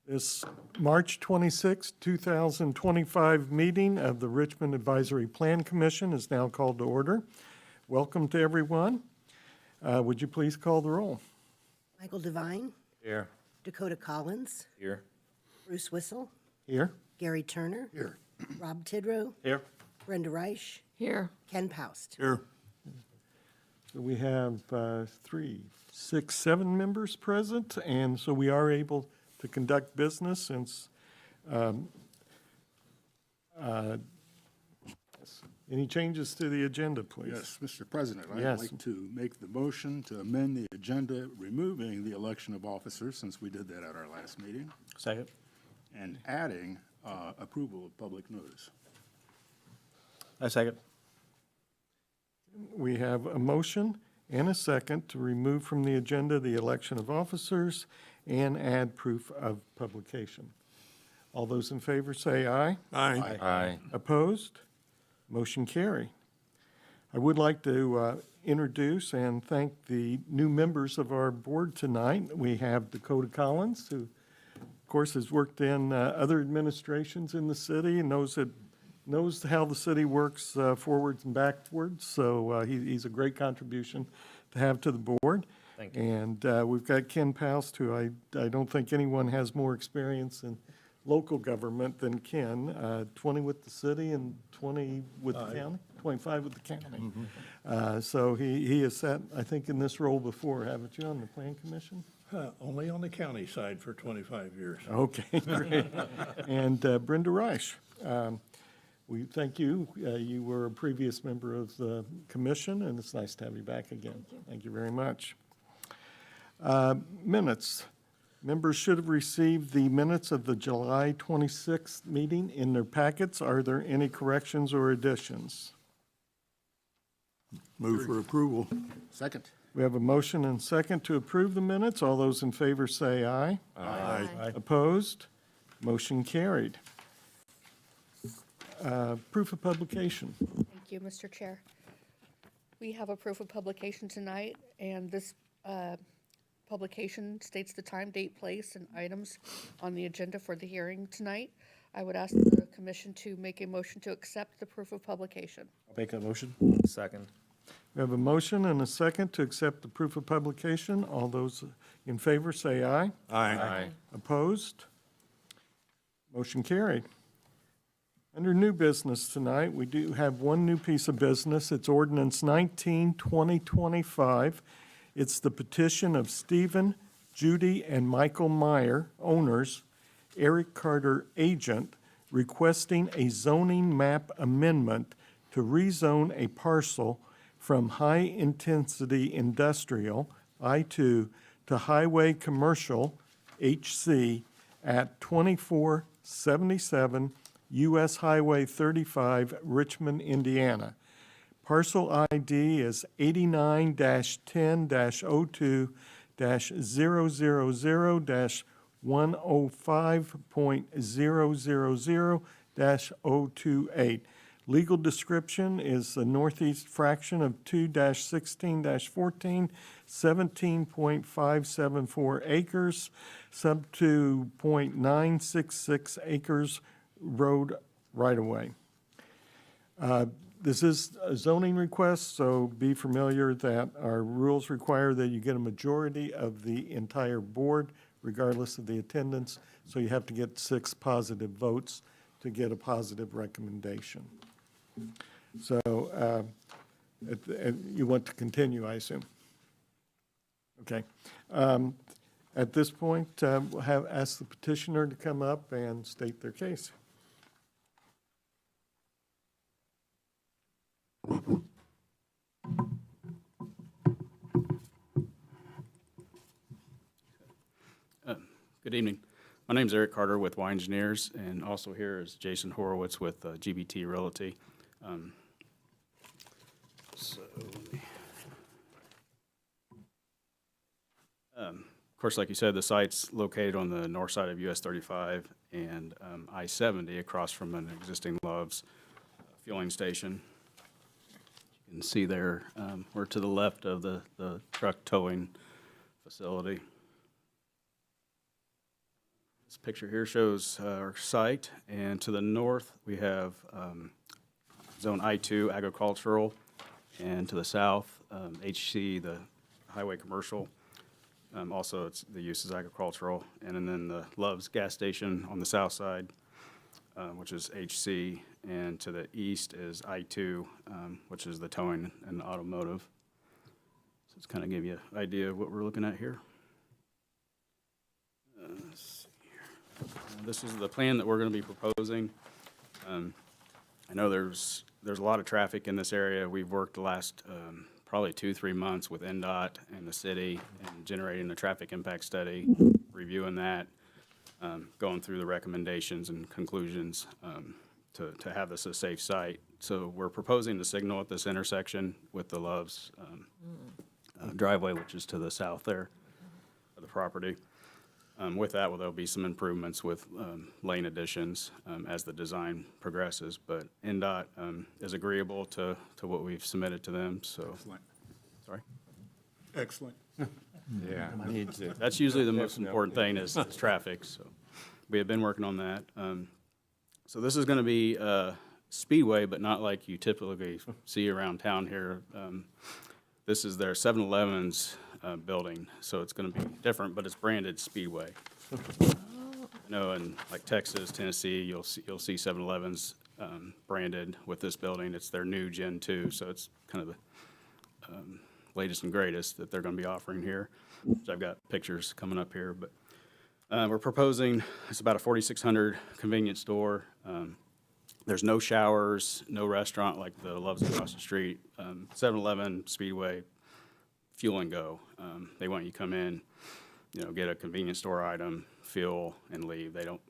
This March 26, 2025 meeting of the Richmond Advisory Plan Commission is now called to order. Welcome to everyone. Would you please call the roll? Michael Devine, Here. Dakota Collins, Here. Bruce Whistle, Here. Gary Turner. Here. Rob Tidrow, Here. Brenda Reich, Here. Ken Paust. Here. So we have 3, 6, 7 members present, and so we are able to conduct business since any changes to the agenda, please? Yes, Mr. President, Yes. I'd like to make the motion to amend the agenda, removing the election of officers, since we did that at our last meeting, Second. and adding approval of public notice. I second. We have a motion and a second to remove from the agenda the election of officers and add proof of publication. All those in favor say aye. Aye. Aye. Opposed? Motion carried. I would like to introduce and thank the new members of our board tonight. We have Dakota Collins, who, of course, has worked in other administrations in the city and knows how the city works forwards and backwards. So he's a great contribution to have to the board. Thank you. And we've got Ken Paust, who I don't think anyone has more experience in local government than Ken, 20 with the city and 20 with the county, 25 with the county. So he has sat, I think, in this role before, haven't you, on the Plan Commission? Only on the county side for 25 years. Okay, great. And Brenda Reich, we thank you. You were a previous member of the commission, and it's nice to have you back again. Thank you very much. Minutes. Members should have received the minutes of the July 26th meeting in their packets. Are there any corrections or additions? Move for approval. Second. We have a motion and second to approve the minutes. All those in favor say aye. Aye. Opposed? Motion carried. Proof of publication. Thank you, Mr. Chair. We have a proof of publication tonight, and this publication states the time, date, place, and items on the agenda for the hearing tonight. I would ask the commission to make a motion to accept the proof of publication. I'll make a motion. Second. We have a motion and a second to accept the proof of publication. All those in favor say aye. Aye. Opposed? Motion carried. Under new business tonight, we do have one new piece of business. It's ordinance 19, 2025. It's the petition of Stephen, Judy, and Michael Meyer, owners, Eric Carter, agent, requesting a zoning map amendment to rezone a parcel from high-intensity industrial, I-2, to highway commercial, HC, at 2477 U.S. Highway 35, Richmond, Indiana. Parcel ID is 89-10-02-000-105.000-028. Legal description is the northeast fraction of 2-16-14, 17.574 acres, sub 2.966 acres road right-of-way. This is a zoning request, so be familiar that our rules require that you get a majority of the entire board, regardless of the attendance, so you have to get 6 positive votes to get a positive recommendation. So you want to continue, I assume? Okay. At this point, we'll ask the petitioner to come up and state their case. Good evening. My name is Eric Carter with Y Engineers, and also here is Jason Horowitz with GBT Realty. Of course, like you said, the site's located on the north side of US 35 and I-70 across from an existing Love's fueling station. You can see there, we're to the left of the truck towing facility. This picture here shows our site, and to the north, we have Zone I-2 agricultural, and to the south, HC, the highway commercial. Also, the use is agricultural, and then the Love's gas station on the south side, which is HC, and to the east is I-2, which is the towing and automotive. So it's kind of give you an idea of what we're looking at here. Let's see here. This is the plan that we're going to be proposing. I know there's a lot of traffic in this area. We've worked the last probably 2-3 months with NDOT and the city and generating a traffic impact study, reviewing that, going through the recommendations and conclusions to have this a safe site. So we're proposing to signal at this intersection with the Love's driveway, which is to the south there of the property. With that, there'll be some improvements with lane additions as the design progresses, but NDOT is agreeable to what we've submitted to them, so. Excellent. Sorry? Excellent. Yeah. Needs it. That's usually the most important thing is traffic, so we have been working on that. So this is going to be Speedway, but not like you typically see around town here. This is their 7-Eleven's building, so it's going to be different, but it's branded Speedway. I know in like Texas, Tennessee, you'll see 7-Elevens branded with this building. It's their new Gen 2, so it's kind of the latest and greatest that they're going to be offering here. So I've got pictures coming up here, but we're proposing, it's about a 4,600 convenience store. There's no showers, no restaurant like the Love's across the street. 7-Eleven, Speedway, fuel and go. They want you to come in, get a convenience store item, fuel, and leave. They don't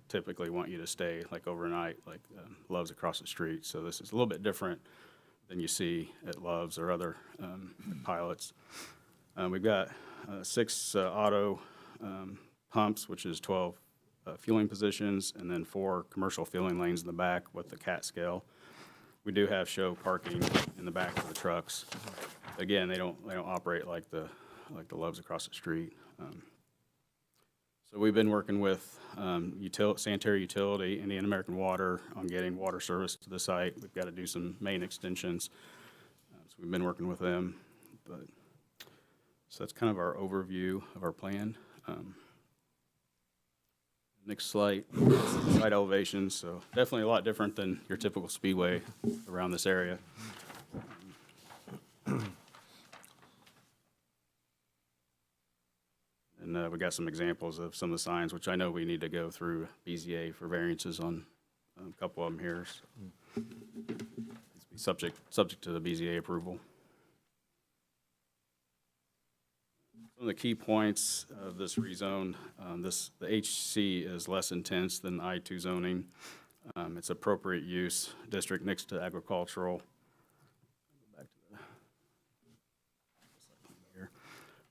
typically want you to stay like overnight like Love's across the street. So this is a little bit different than you see at Love's or other pilots. We've got 6 auto pumps, which is 12 fueling positions, and then 4 commercial fueling lanes in the back with the CAT scale. We do have show parking in the back of the trucks. Again, they don't operate like the Love's across the street. So we've been working with sanitary utility, Indian American Water, on getting water service to the site. We've got to do some main extensions, so we've been working with them. So that's kind of our overview of our plan. Next slide, site elevations. So definitely a lot different than your typical Speedway around this area. And we got some examples of some of the signs, which I know we need to go through BZA for variances on a couple of them here. So it's subject to the BZA approval. Some of the key points of this rezone, the HC is less intense than I-2 zoning. It's appropriate use district next to agricultural. Go back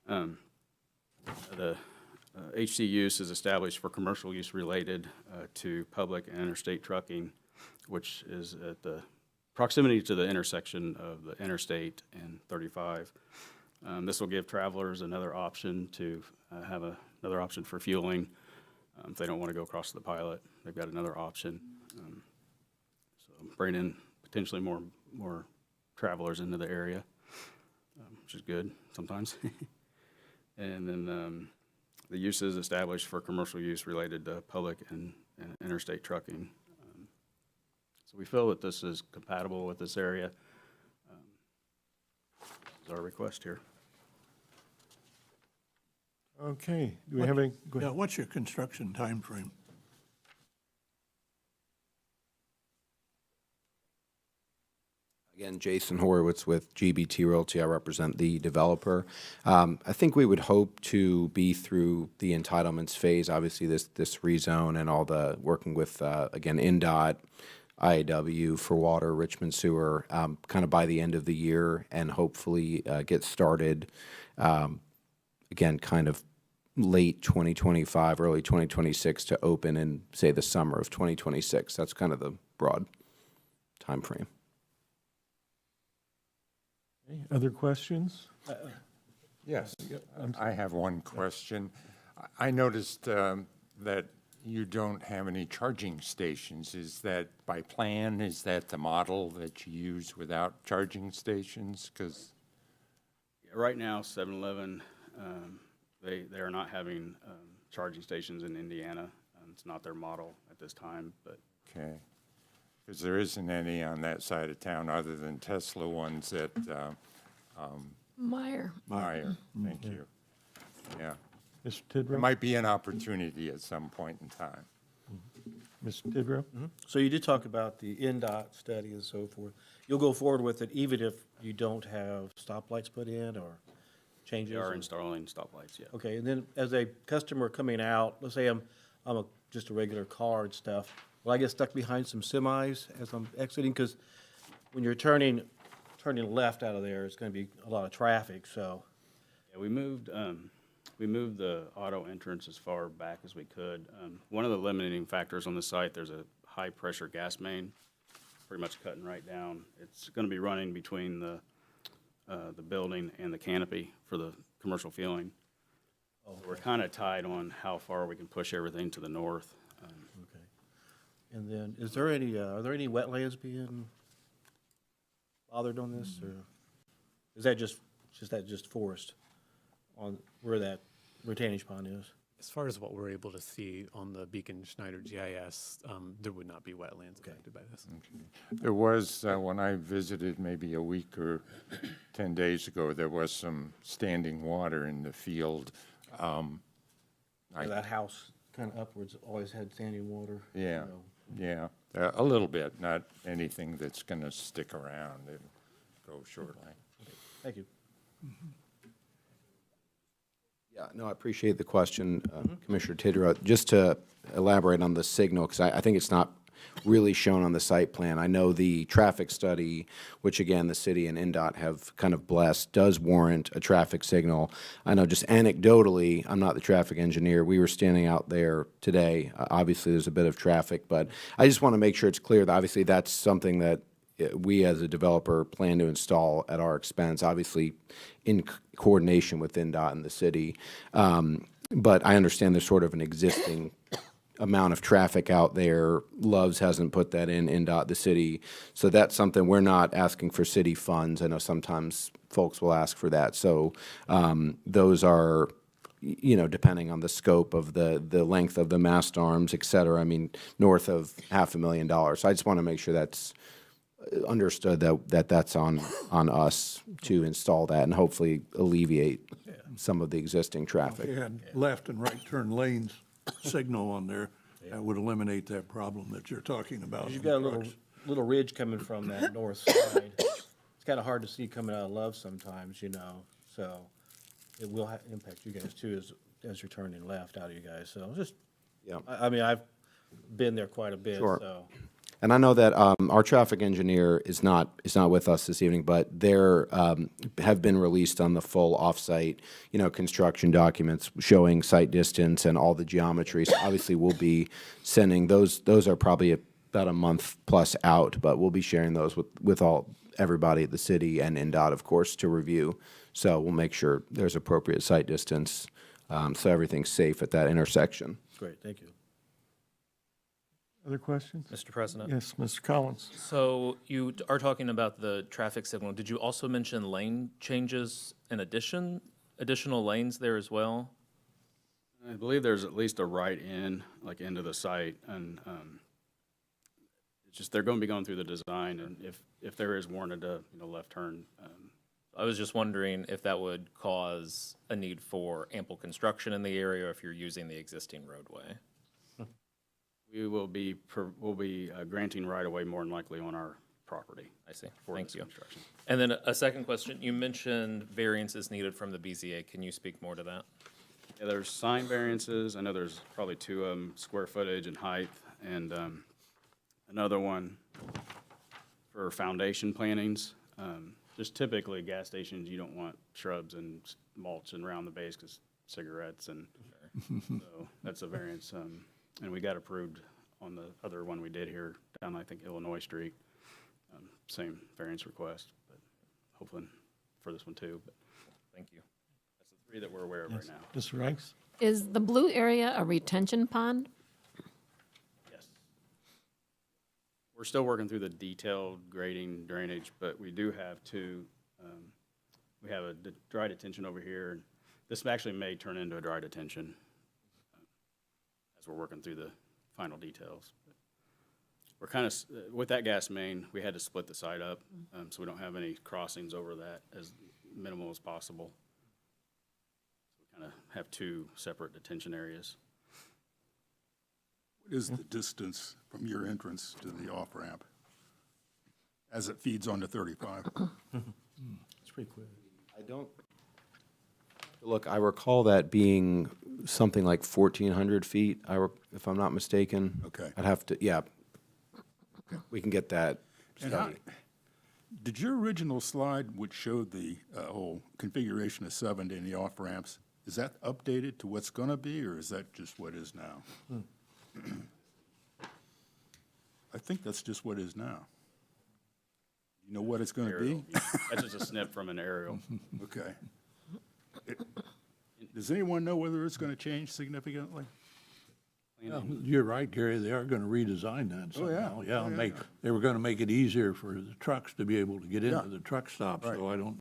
to the HC use is established for commercial use related to public and interstate trucking, which is at the proximity to the intersection of the interstate and 35. This will give travelers another option to have another option for fueling. If they don't want to go across the pilot, they've got another option. So bring in potentially more travelers into the area, which is good sometimes. And then the use is established for commercial use related to public and interstate trucking. So we feel that this is compatible with this area. This is our request here. Okay, do we have any? Go Yeah, ahead. what's your construction timeframe? Again, Jason Horowitz with GBT Realty. I represent the developer. I think we would hope to be through the entitlements phase, obviously this rezone and all the working with, again, NDOT, IAW for water, Richmond sewer, kind of by the end of the year, and hopefully get started, again, kind of late 2025, early 2026 to open in, say, the summer of 2026. That's kind of the broad timeframe. Okay, other questions? Yes, I have one question. I noticed that you don't have any charging stations. Is that by plan? Is that the model that you use without charging stations? Because Right now, 7-Eleven, they are not having charging stations in Indiana. It's not their model at this time, but okay, because there isn't any on that side of town other than Tesla ones at Meyer. Meyer. Thank you. Yeah, Mr. there Tidrow? might be an opportunity at some point in time. Mr. Tidrow? So you did talk about the NDOT study and so forth. You'll go forward with it even if you don't have stoplights put in or changes? they are or- installing stoplights, yeah. Okay, and then as a customer coming out, let's say I'm just a regular car and stuff, will I get stuck behind some semis as I'm exiting? Because when you're turning left out of there, it's gonna be a lot of traffic, so. Yeah, we moved the auto entrance as far back as we could. One of the limiting factors on the site, there's a high-pressure gas main, pretty much cutting right down. It's gonna be running between the building and the canopy for the commercial fueling. We're kind of tied on how far we can push everything to the north. Okay. And then, are there any wetlands being bothered on this, or is that just forest on where that retainage pond is? As far as what we're able to see on the Beacon Schneider GIS, there would not be wetlands affected by this. There was, when I visited maybe a week or 10 days ago, there was some standing water in the field. Where that house kind of upwards always had standing water? you Yeah, know. yeah, a little bit, not anything that's going to stick around and go shortly. Thank you. Yeah, no, I appreciate the question, Commissioner Tidrow. Just to elaborate on the signal, because I think it's not really shown on the site plan. I know the traffic study, which again, the city and NDOT have kind of blessed, does warrant a traffic signal. I know just anecdotally, I'm not the traffic engineer, we were standing out there today. Obviously, there's a bit of traffic, but I just want to make sure it's clear that obviously that's something that we as a developer plan to install at our expense, obviously in coordination with NDOT and the city. But I understand there's sort of an existing amount of traffic out there. Love's hasn't put that in, NDOT, the city. So that's something, we're not asking for city funds. I know sometimes folks will ask for that. So those are, you know, depending on the scope of the length of the mast arms, et cetera, I mean, north of $500,000. So I just want to make sure that's understood that's on us to install that and hopefully alleviate some of the existing traffic. If you had left and right turn lanes signal on there, that would eliminate that problem that you're talking about. You've from got a little, trucks. little ridge coming from that north side. It's kind of hard to see coming out of Love sometimes, you know, so it will impact you guys too as you're turning left out of you guys, so just, Yeah. I mean, I've been there quite a bit, Sure. so. And I know that our traffic engineer is not with us this evening, but there have been released on the full off-site, you know, construction documents showing site distance and all the geometry. So obviously, we'll be sending those. Those are probably about a month plus out, but we'll be sharing those with everybody at the city and NDOT, of course, to review. So we'll make sure there's appropriate site distance, so everything's safe at that intersection. Great, thank you. Other questions? Mr. President? Yes, Mr. Collins. So you are talking about the traffic signal. Did you also mention lane changes in additional lanes there as well? I believe there's at least a right in, like into the site, and it's just, they're going to be going through the design, and if there is warranted a, you know, left turn, I was just wondering if that would cause a need for ample construction in the area or if you're using the existing roadway. we'll be granting right-of-way more than likely on our property. I see. For Thank this you. construction. And then a second question. You mentioned variances needed from the BZA. Can you speak more to that? Yeah, there's sign variances. I know there's probably two of them, square footage and height, and another one for foundation plantings. Just typically gas stations, you don't want shrubs and mulch and around the base because cigarettes, and so that's a variance. And we got approved on the other one we did here down, I think, Illinois Street. Same variance request, but hopefully for this one too. But Thank you. that's the three that we're aware of right now. Ms. Rice? Is the blue area a retention pond? We're still working through the detailed grading drainage, but we do have we have a dry detention over here. And this actually may turn into a dry detention as we're working through the final details. We're kind of, with that gas main, we had to split the site up, so we don't have any crossings over that, as minimal as possible. We kind of have two separate detention areas. What is the distance from your entrance to the off-ramp as it feeds onto 35? It's pretty quick. Look, I recall that being something like 1,400 feet, if I'm not mistaken. Okay. I'd have to, yeah. We can get that And study. did your original slide, which showed the whole configuration of 70 and the off-ramps, is that updated to what's going to be, or is that just what is now? I think that's just what is now. You know what it's going to Aerial. be? That's just a snip from an aerial. Okay. Does anyone know whether it's going to change significantly? Yeah, you're right, Gary, they are gonna redesign that Oh, yeah. somehow. Yeah, Oh, and yeah. they were gonna make it easier for the trucks to be able to get Yeah. into the truck stop, Right. so I don't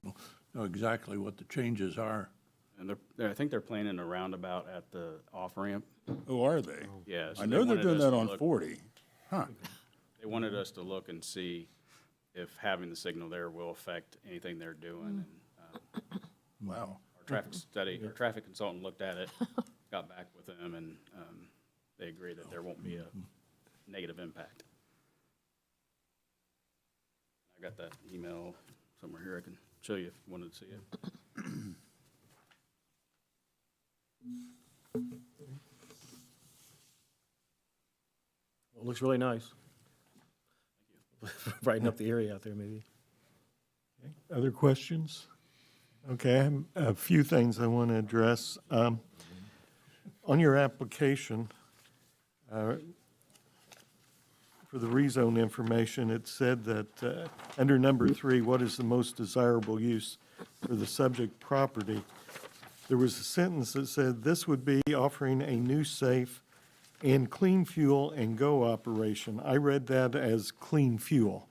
know exactly what the changes are. And I think they're planning a roundabout at the off-ramp. Oh, are they? Yeah. so I they know they're wanted doing us that to on look- 40. Huh. They wanted us to look and see if having the signal there will affect anything they're doing. And Wow. our traffic consultant looked at it, got back with them, and they agree that there won't be a negative impact. I got that email somewhere here. I can show you if you wanted to see it. Well, it looks really nice. Brighten up the area out there, maybe. Other questions? Okay, I have a few things I want to address. On your application, for the rezone information, it said that under number 3, what is the most desirable use for the subject property? There was a sentence that said, this would be offering a new safe and clean fuel and go operation. I read that as clean fuel.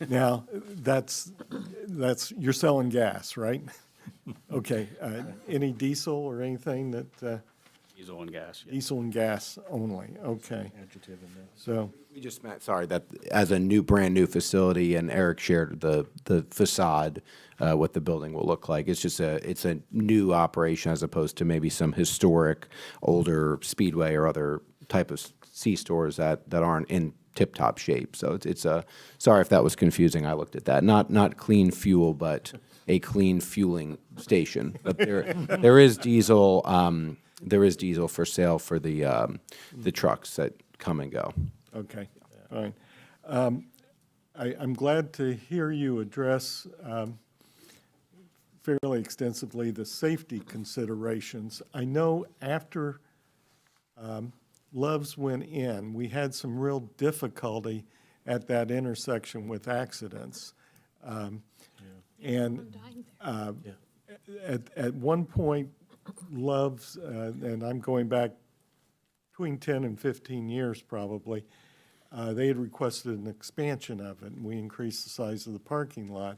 Now, that's, you're selling gas, right? Okay, any diesel or anything that, Diesel and gas, yeah. diesel and gas only, okay. So, We just meant, sorry, that as a brand new facility, and Eric shared the facade, what the building will look like. It's a new operation as opposed to maybe some historic, older Speedway or other type of C-stores that aren't in tip-top shape. So sorry if that was confusing. I looked at that. Not clean fuel, but a clean fueling station. But there is diesel, for sale for the trucks that come and go. okay, fine. I'm glad to hear you address fairly extensively the safety considerations. I know after Love's went in, we had some real difficulty at that intersection with accidents. And at one point, Love's, and I'm going back between 10 and 15 years probably, they had requested an expansion of it, and we increased the size of the parking lot.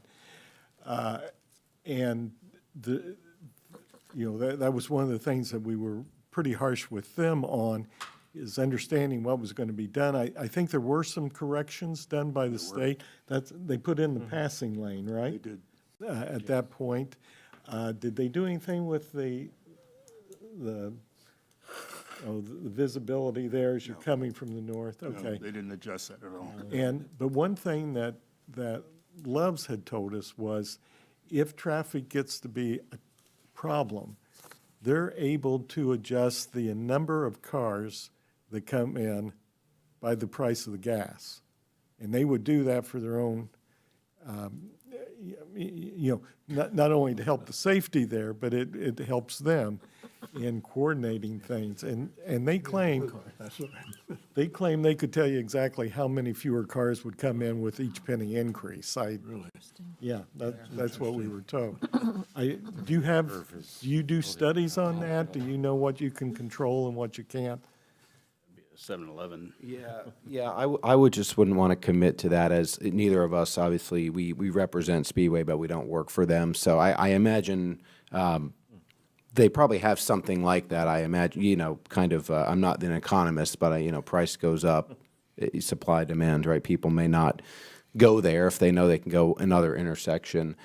And that was one of the things that we were pretty harsh with them on, is understanding what was going to be done. I think there were some corrections done by the state. They put in the passing lane, right? They did. At that point. Did they do anything with the visibility there as you're coming from the north? No, Okay. they didn't adjust that at all. But one thing that Love's had told us was, if traffic gets to be a problem, they're able to adjust the number of cars that come in by the price of the gas. And they would do that for their own, not only to help the safety there, but it helps them in coordinating things. And they claim they could tell you exactly how many fewer cars would come in with each penny increase. Really? Yeah, that's what we were told. Do you do studies on that? Do you know what you can control and what you can't? Be a 7-Eleven. Yeah, I would just wouldn't want to commit to that, as neither of us, obviously, we represent Speedway, but we don't work for them. So I imagine they probably have something like that. I imagine, kind of, I'm not an economist, but price goes up, supply, demand, right? People may not go there if they know they can go another intersection.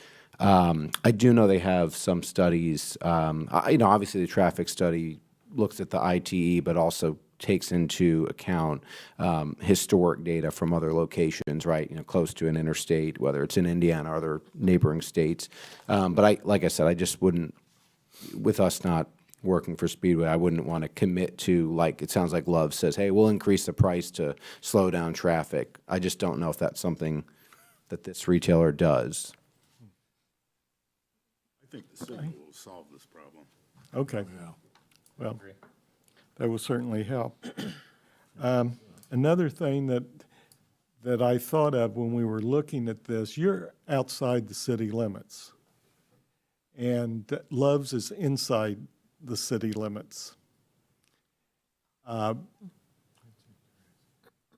I do know they have some studies, obviously the traffic study looks at the ITE, but also takes into account historic data from other locations, right? Close to an interstate, whether it's in Indiana or other neighboring states. But like I said, I just wouldn't, with us not working for Speedway, I wouldn't want to commit to, like, it sounds like Love says, hey, we'll increase the price to slow down traffic. I just don't know if that's something that this retailer does. I think the signal will solve this problem. Okay. Well, that will certainly help. Another thing that I thought of when we were looking at this, you're outside the city limits, and Love's is inside the city limits.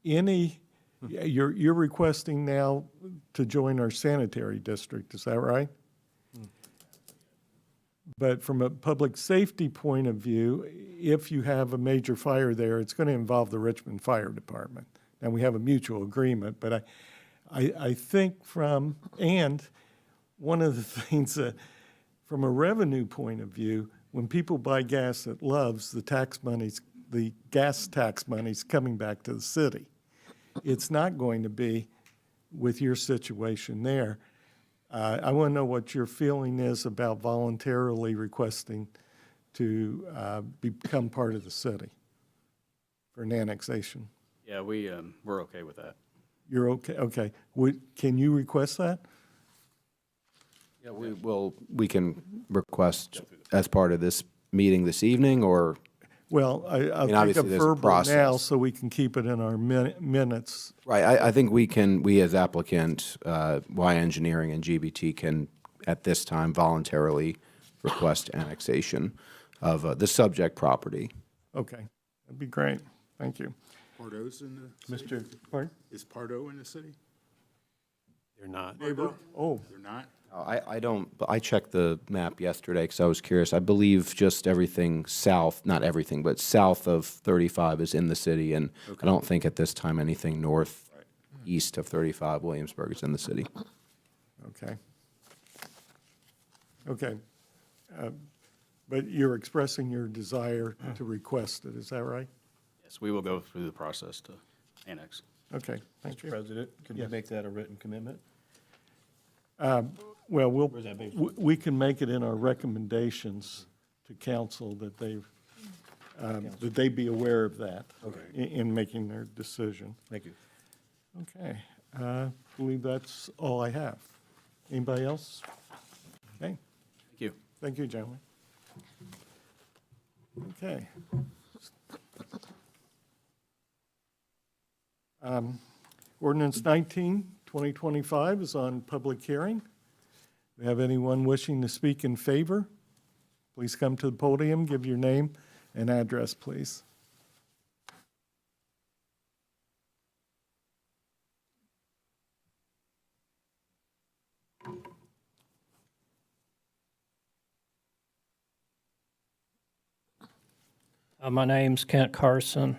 You're requesting now to join our sanitary district, is that right? But from a public safety point of view, if you have a major fire there, it's going to involve the Richmond Fire Department. And we have a mutual agreement, but I think and one of the things that, from a revenue point of view, when people buy gas at Love's, the gas tax money's coming back to the city. It's not going to be with your situation there. I want to know what your feeling is about voluntarily requesting to become part of the city for an annexation. Yeah, we're okay with that. You're okay? Okay. Can you request that? Yeah, we can request as part of this meeting this evening, or? Well, I'll take a obviously there's a verbal now process. so we can keep it in our minutes. Right, I think we as applicant, Y Engineering and GBT can, at this time, voluntarily request annexation of the subject property. Okay, that'd be great. Thank you. Pardo's in the city? Mr. Pardon? Is Pardo in the city? They're not. Neighbor? Oh, They're not? I don't, but I checked the map yesterday because I was curious. I believe just everything south, not everything, but south of 35 is in the city, and I don't think at this time anything north, east of 35, Williamsburg, is in the city. okay. Okay. But you're expressing your desire to request it, is that right? Yes, we will go through the process to annex. Okay, thank Mr. you. President, can you make that a written commitment? Well, Where's that based on? we can make it in our recommendations to council that they be aware of that in making their decision. Thank you. Okay, I believe that's all I have. Anybody else? Okay, Thank you. thank you, gentlemen. Okay. Ordinance 19, 2025 is on public hearing. Do we have anyone wishing to speak in favor? Please come to the podium, give your name and address, please. My name's Kent Carson.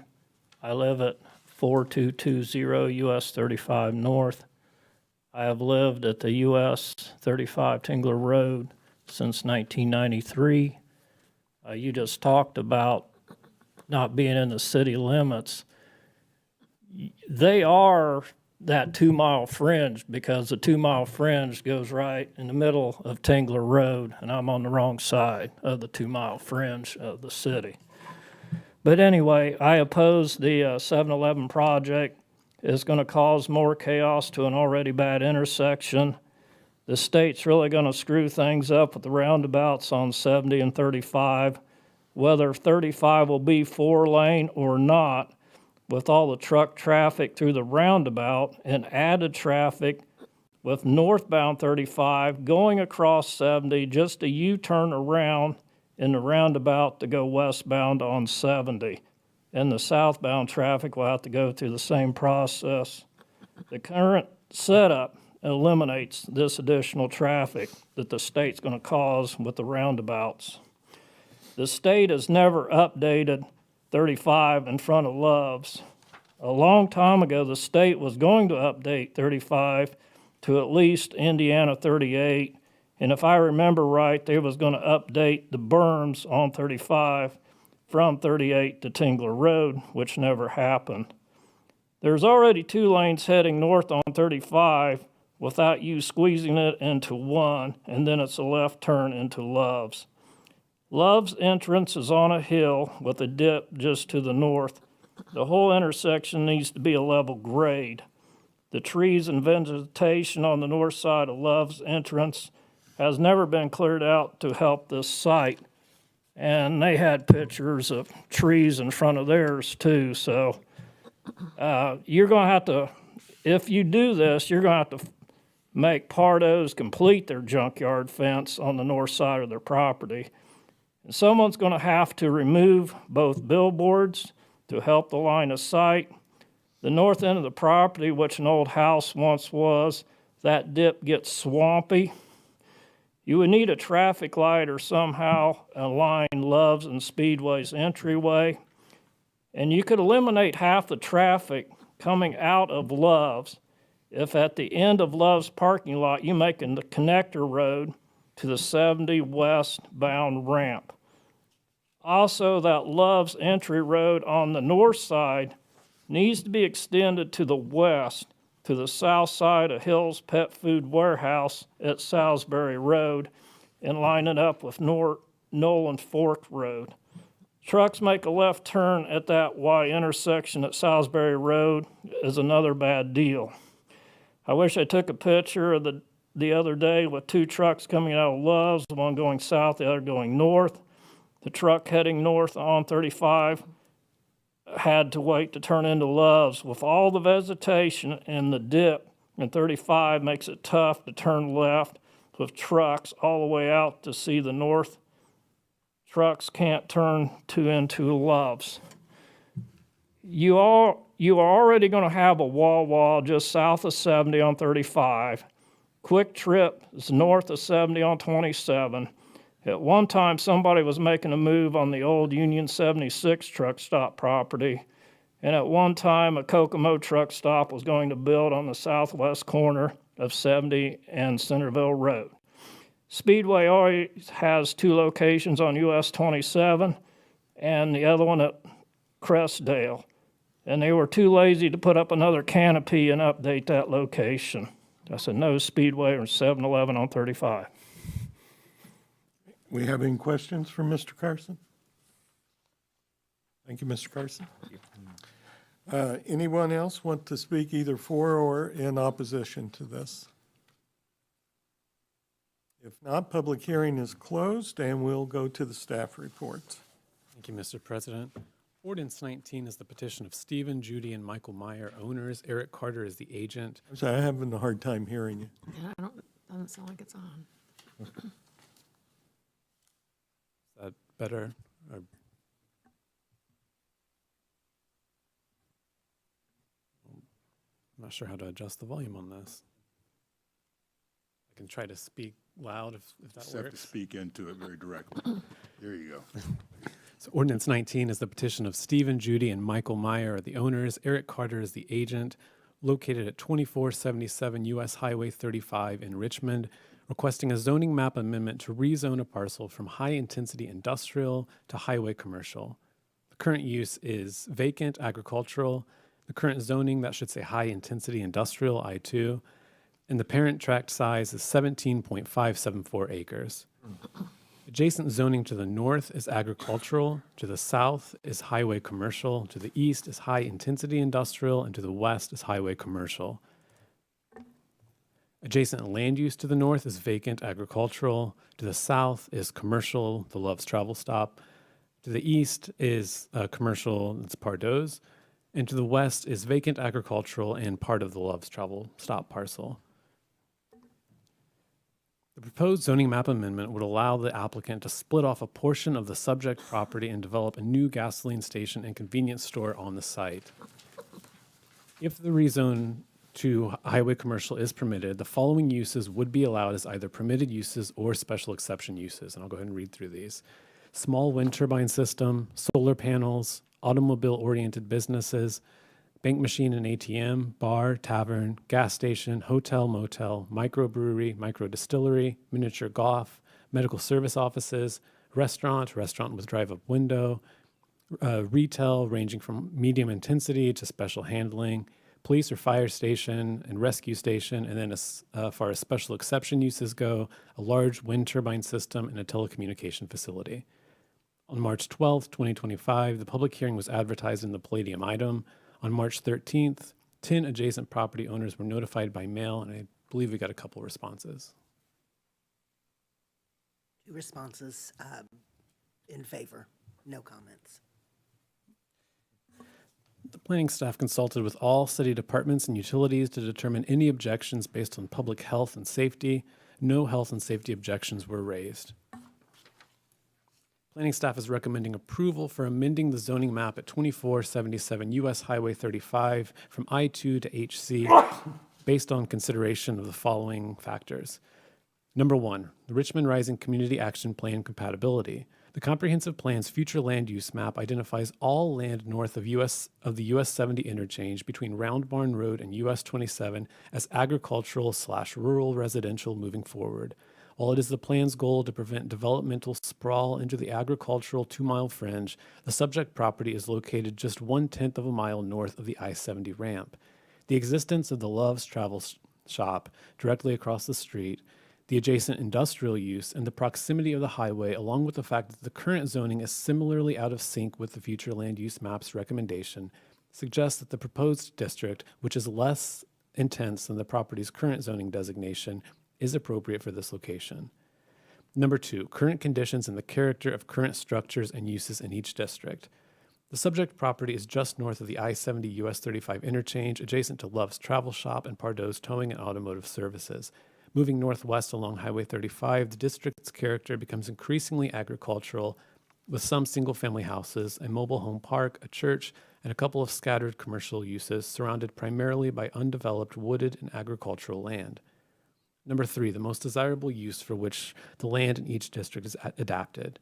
I live at 4220 US 35 North. I have lived at the US 35 Tingler Road since 1993. You just talked about not being in the city limits. They are that 2-mile fringe, because the 2-mile fringe goes right in the middle of Tingler Road, and I'm on the wrong side of the 2-mile fringe of the city. But anyway, I oppose the 7-Eleven project. It's going to cause more chaos to an already bad intersection. The state's really going to screw things up with the roundabouts on 70 and 35. Whether 35 will be 4-lane or not, with all the truck traffic through the roundabout and added traffic with northbound 35 going across 70, just a U-turn around in the roundabout to go westbound on 70. and the southbound traffic will have to go through the same process. The current setup eliminates this additional traffic that the state's going to cause with the roundabouts. The state has never updated 35 in front of Love's. A long time ago, the state was going to update 35 to at least Indiana 38, and if I remember right, they was going to update the berms on 35 from 38 to Tingler Road, which never happened. There's already 2 lanes heading north on 35 without you squeezing it into one, and then it's a left turn into Love's. Love's entrance is on a hill with a dip just to the north. The whole intersection needs to be a level grade. The trees and vegetation on the north side of Love's entrance has never been cleared out to help this site. And they had pictures of trees in front of theirs too, so you're going to have to, if you do this, you're going to have to make Pardos complete their junkyard fence on the north side of their property. And someone's going to have to remove both billboards to help the line of sight. The north end of the property, which an old house once was, that dip gets swampy. You would need a traffic light or somehow align Love's and Speedway's entryway. And you could eliminate half the traffic coming out of Love's if at the end of Love's parking lot you make the connector road to the 70 westbound ramp. Also, that Love's entry road on the north side needs to be extended to the west to the south side of Hill's Pet Food Warehouse at Salisbury Road and line it up with Nolan Fork Road. Trucks make a left turn at that Y intersection at Salisbury Road is another bad deal. I wish I took a picture of the other day with 2 trucks coming out of Love's, one going south, the other going north. The truck heading north on 35 had to wait to turn into Love's. With all the vegetation and the dip in 35 makes it tough to turn left with trucks all the way out to see the north. Trucks can't turn into Love's. You are already going to have a wall just south of 70 on 35. Quick Trip is north of 70 on 27. At one time, somebody was making a move on the old Union 76 truck stop property, and at one time, a Kokomo truck stop was going to build on the southwest corner of 70 and Centerville Road. Speedway always has 2 locations on US 27 and the other one at Crestdale, and they were too lazy to put up another canopy and update that location. I said, no Speedway or 7-Eleven on 35. We have any questions for Mr. Carson? Thank you, Mr. Carson. Anyone else want to speak either for or in opposition to this? If not, public hearing is closed, and we'll go to the staff reports. Thank you, Mr. President. Ordinance 19 is the petition of Stephen, Judy, and Michael Meyer, owners. Eric Carter is the agent. I'm sorry, I'm having a hard time hearing you. Yeah, doesn't sound like it's on. Is that better? Or- I'm not sure how to adjust the volume on this. I can try to speak loud if that Just have to works. speak into it very directly. There you go. So ordinance 19 is the petition of Stephen, Judy, and Michael Meyer are the owners. Eric Carter is the agent, located at 2477 US Highway 35 in Richmond, requesting a zoning map amendment to rezone a parcel from high-intensity industrial to highway commercial. The current use is vacant agricultural. The current zoning, that should say high-intensity industrial, I-2, and the parent tract size is 17.574 acres. Adjacent zoning to the north is agricultural, to the south is highway commercial, to the east is high-intensity industrial, and to the west is highway commercial. Adjacent land use to the north is vacant agricultural, to the south is commercial, the Love's Travel Stop, to the east is commercial, it's Pardos, and to the west is vacant agricultural and part of the Love's Travel Stop parcel. The proposed zoning map amendment would allow the applicant to split off a portion of the subject property and develop a new gasoline station and convenience store on the site. If the rezone to highway commercial is permitted, the following uses would be allowed as either permitted uses or special exception uses. And I'll go ahead and read through these. Small wind turbine system, solar panels, automobile-oriented businesses, bank machine and ATM, bar, tavern, gas station, hotel, motel, microbrewery, microdistillery, miniature golf, medical service offices, restaurant with drive-up window, retail ranging from medium intensity to special handling, police or fire station and rescue station, and then as far as special exception uses go, a large wind turbine system and a telecommunication facility. On March 12th, 2025, the public hearing was advertised in the Palladium item. On March 13th, 10 adjacent property owners were notified by mail, and I believe we got a couple responses. 2 responses in favor, no comments. The planning staff consulted with all city departments and utilities to determine any objections based on public health and safety. No health and safety objections were raised. Planning staff is recommending approval for amending the zoning map at 2477 US Highway 35 from I-2 to HC based on consideration of the following factors. Number 1, the Richmond Rising Community Action Plan compatibility. The comprehensive plan's future land use map identifies all land north of the US 70 interchange between Round Barn Road and US 27 as agricultural/rural residential moving forward. While it is the plan's goal to prevent developmental sprawl into the agricultural 2-mile fringe, the subject property is located just 1/10 of a mile north of the I-70 ramp. The existence of the Love's Travel Shop directly across the street, the adjacent industrial use, and the proximity of the highway, along with the fact that the current zoning is similarly out of sync with the future land use map's recommendation, suggests that the proposed district, which is less intense than the property's current zoning designation, is appropriate for this location. Number 2, current conditions and the character of current structures and uses in each district. The subject property is just north of the I-70 US 35 interchange, adjacent to Love's Travel Shop and Pardo's Towing and Automotive Services. Moving northwest along Highway 35, the district's character becomes increasingly agricultural, with some single-family houses, a mobile home park, a church, and a couple of scattered commercial uses surrounded primarily by undeveloped wooded and agricultural land. Number 3, the most desirable use for which the land in each district is adapted.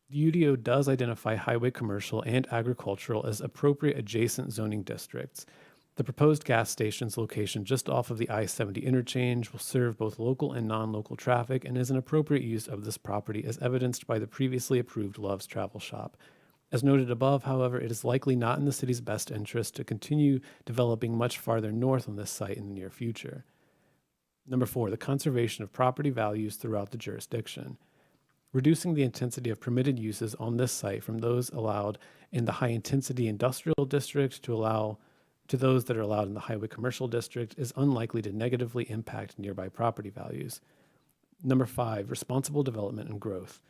The UDO does identify highway commercial and agricultural as appropriate adjacent zoning districts. The proposed gas station's location just off of the I-70 interchange will serve both local and non-local traffic and is an appropriate use of this property as evidenced by the previously approved Love's Travel Shop. As noted above, however, it is likely not in the city's best interest to continue developing much farther north on this site in the near future. Number 4, the conservation of property values throughout the jurisdiction. Reducing the intensity of permitted uses on this site from those allowed in the high-intensity industrial district to those that are allowed in the highway commercial district is unlikely to negatively impact nearby property values. Number 5, responsible development and growth.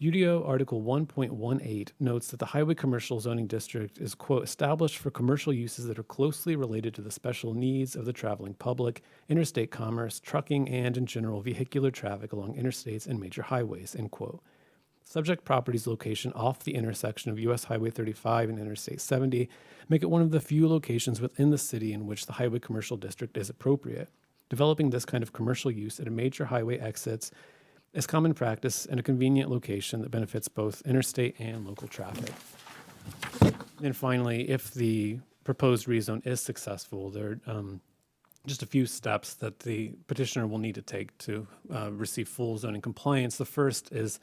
UDO Article 1.18 notes that the highway commercial zoning district is, quote, established for commercial uses that are closely related to the special needs of the traveling public, interstate commerce, trucking, and, in general, vehicular traffic along interstates and major highways, end quote. Subject property's location off the intersection of US Highway 35 and Interstate 70 make it one of the few locations within the city in which the highway commercial district is appropriate. Developing this kind of commercial use at a major highway exits is common practice and a convenient location that benefits both interstate and local traffic. And finally, if the proposed rezone is successful, there are just a few steps that the petitioner will need to take to receive full zoning compliance. The first is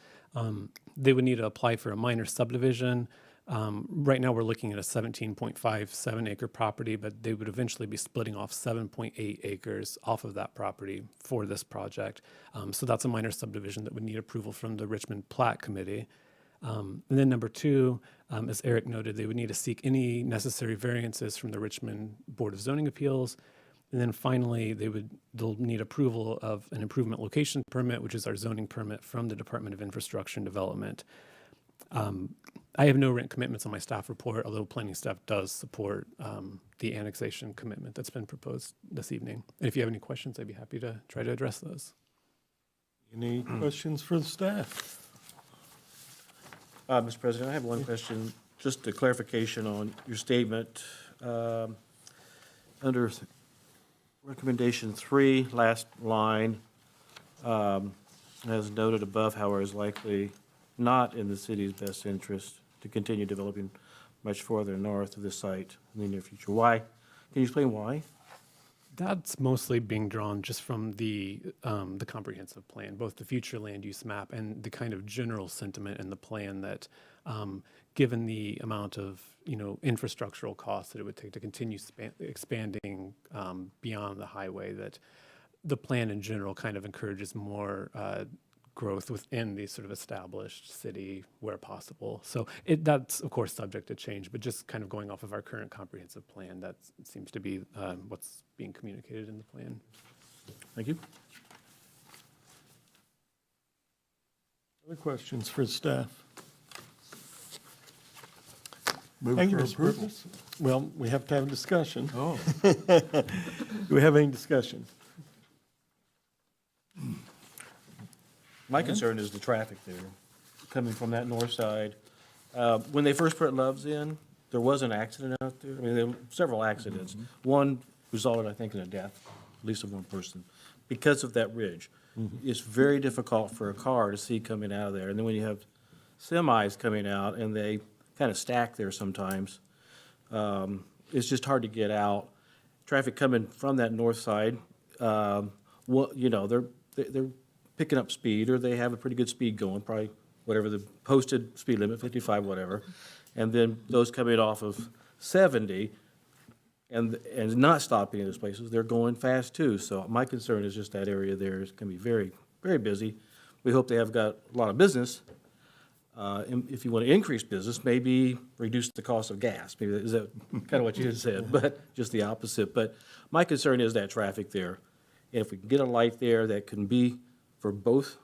they would need to apply for a minor subdivision. Right now, we're looking at a 17.57 acre property, but they would eventually be splitting off 7.8 acres off of that property for this project. So that's a minor subdivision that would need approval from the Richmond Plat Committee. And then number 2, as Eric noted, they would need to seek any necessary variances from the Richmond Board of Zoning Appeals. And then finally, they'll need approval of an improvement location permit, which is our zoning permit from the Department of Infrastructure and Development. I have no written commitments on my staff report, although planning staff does support the annexation commitment that's been proposed this evening. And if you have any questions, I'd be happy to try to address those. Any questions for the staff? Mr. President, I have one question, just a clarification on your statement. Under recommendation 3, last line, as noted above, however, is likely not in the city's best interest to continue developing much further north of this site in the near future. Why? Can you explain why? That's mostly being drawn just from the comprehensive plan, both the future land use map and the kind of general sentiment in the plan that, given the amount of, infrastructural costs that it would take to continue expanding beyond the highway, that the plan in general kind of encourages more growth within the sort of established city where possible. So that's, of course, subject to change, but just kind of going off of our current comprehensive plan, that seems to be what's being communicated in the plan. Thank you. Other questions for staff? Move Thank you, for Mr. approval. Purvis. Well, we have to have a discussion. Oh, Do we have any discussion? My concern is the traffic there, coming from that north side. When they first put Love's in, there was an accident out there. I mean, there were several accidents. One resulted, I think, in a death, at least of one person, because of that ridge. It's very difficult for a car to see coming out of there. And then when you have semis coming out and they kind of stack there sometimes, it's just hard to get out. Traffic coming from that north side, they're picking up speed, or they have a pretty good speed going, probably whatever the posted speed limit, 55, whatever. And then those coming off of 70 and not stopping in those places, they're going fast too. So my concern is just that area there is going to be very, very busy. We hope they have got a lot of business. And if you want to increase business, maybe reduce the cost of gas. Maybe is that kind of what you had said, but just the opposite. But my concern is that traffic there. And if we can get a light there that can be for both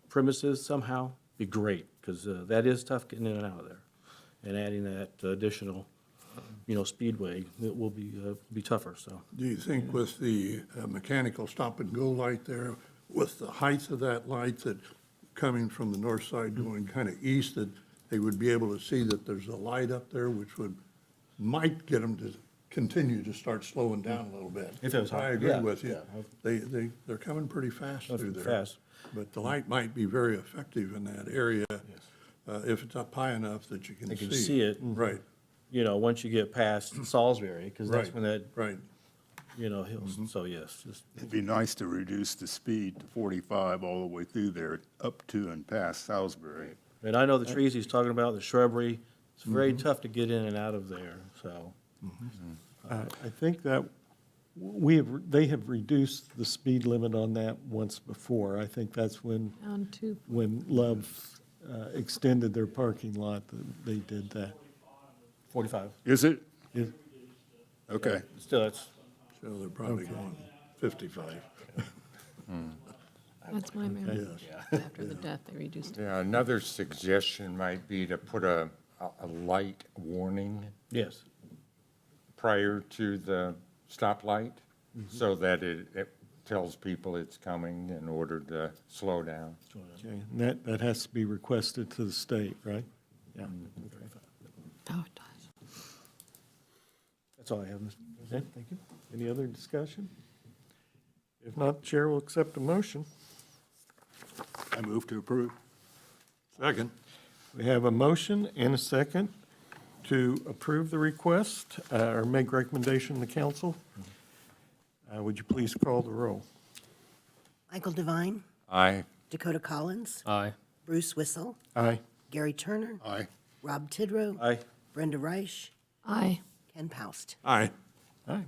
premises somehow, be great, because that is tough getting in and out of there. And adding that additional, speedway, it will be tougher, so. do you think with the mechanical stop-and-go light there, with the height of that light, that coming from the north side going kind of east, that they would be able to see that there's a light up there, which might get them to continue to start slowing down a little bit? If it was I hot, agree yeah, with you. yeah. They're coming pretty fast through there. Fast. But the light might be very effective in that area, if it's up high enough that you can see. They can see it. Right, Once you get past Salisbury, because that's Right. when that, right. hills. So yes, just, It'd be nice to reduce the speed to 45 all the way through there, up to and past Salisbury. and I know the trees he's talking about, the shrubbery, it's very tough to get in and out of there, so. I think that they have reduced the speed limit on that once before. I think that's when Down to, Love extended their parking lot, that they did that. 45. Is it? Yeah. Okay. Still, that's, So they're probably going 55. that's my memory. Yes. After the death, they reduced it. Yeah, another suggestion might be to put a light warning yes. prior to the stoplight, so that it tells people it's coming in order to slow down. Okay, and that has to be requested to the state, right? Yeah. Oh, it does. That's all I have, Mr. President. Thank you. Any other discussion? If not, the chair will accept a motion. I move to approve. Second. We have a motion and a second to approve the request or make recommendation to council. Would you please call the roll? Michael Devine, Aye. Dakota Collins, Aye. Bruce Whistle, Aye. Gary Turner, Aye. Rob Tidrow, Aye. Brenda Reich, Aye. Ken Paust. Aye. Aye.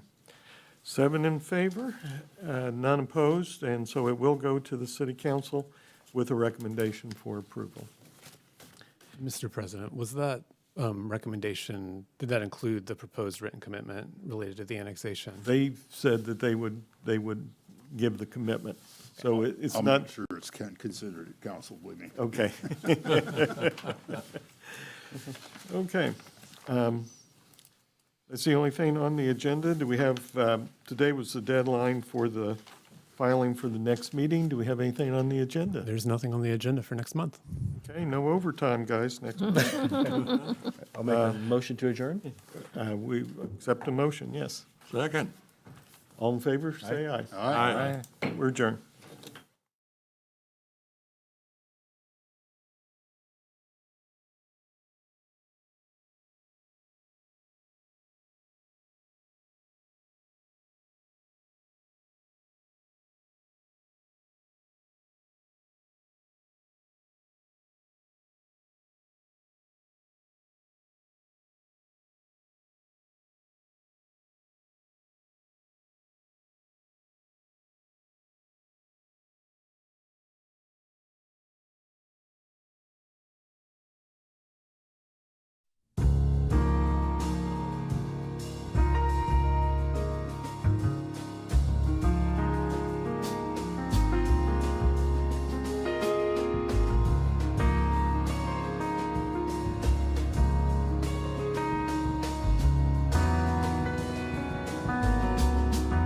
7 in favor, none opposed, and so it will go to the city council with a recommendation for approval. Mr. President, was that recommendation, did that include the proposed written commitment related to the annexation? They said that they would give the commitment, so it's I'm not. not sure it's considered at council with me. Okay. Okay. That's the only thing on the agenda. Do we have, today was the deadline for the filing for the next meeting. Do we have anything on the agenda? There's nothing on the agenda for next month. Okay, no overtime, guys, next month. I'll make a motion to adjourn. We accept a motion, yes. Second. All in favor, say aye. Aye. We're adjourned.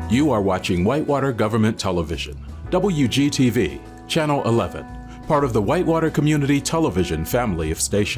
You are watching Whitewater Government Television, WGTV, Channel 11, part of the Whitewater Community Television family of stations.